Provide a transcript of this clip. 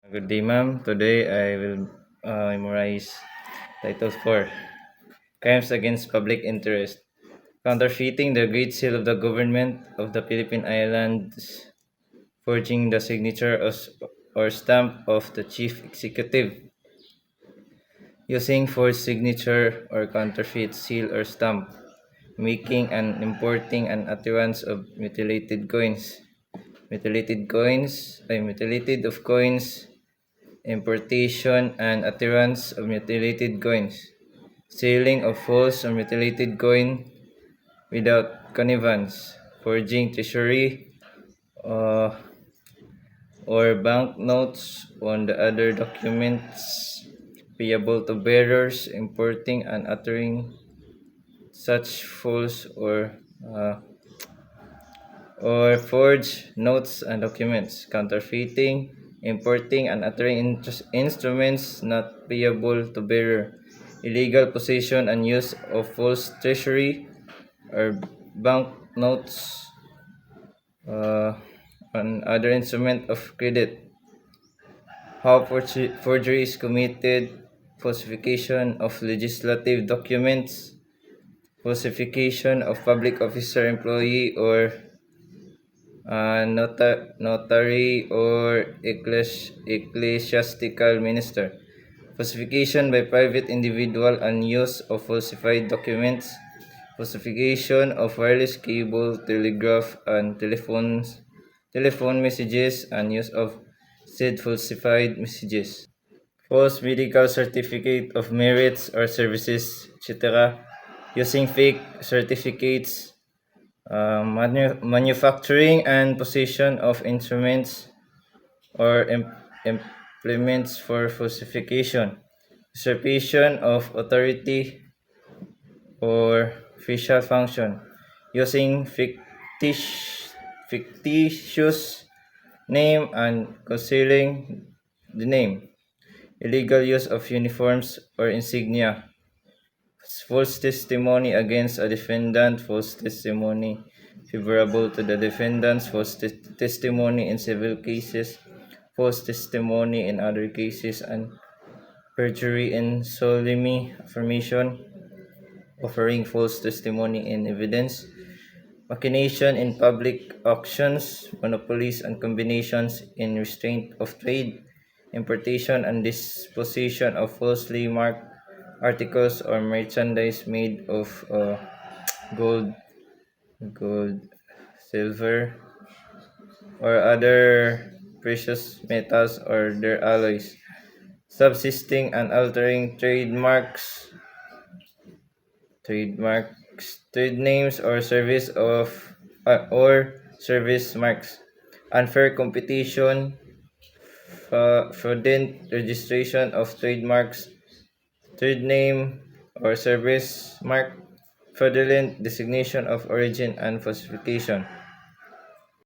Good day, ma'am. Today I will memorize Title 4 Crimes Against Public Interest. Counterfeiting the Great Seal of the Government of the Philippine Islands, forging the signature or stamp of the Chief Executive, using forged signature or counterfeit seal or stamp, making and importing an utterance of mutilated coins. Mutilated of coins, importation and utterance of mutilated coins, selling of false or mutilated coin without connivance, forging treasury uh, or banknotes on the other documents payable to bearers, importing and uttering such false uh, or forged notes and documents, counterfeiting, importing and uttering instruments not payable to bearer, illegal possession and use of false treasury or banknotes uh, and other instrument of credit. How forgery is committed: falsification of legislative documents, falsification of public officer, employee, or notary or ecclesiastical minister, falsification by private individual and use of falsified documents, falsification of wireless cable, telegraph, and telephone messages, and use of said falsified messages. False medical certificate of merits or services, etc. Using fake certificates, manufacturing and possession of instruments or implements for falsification, usurpation of authority or official function, using fictitious name and concealing the name, illegal use of uniforms or insignia, false testimony against a defendant, false testimony favorable to the defendants, false testimony in civil cases, false testimony in other cases, and perjury in solemn affirmation, offering false testimony in evidence, machination in public auctions, monopolies and combinations in restraint of trade, importation and disposition of falsely marked articles or merchandise made of gold, gold, silver, or other precious metals or their alloys, subsisting and altering trade names or service marks, unfair competition, fraudulent registration of trademarks, trade name or service mark, fraudulent designation of origin and falsification.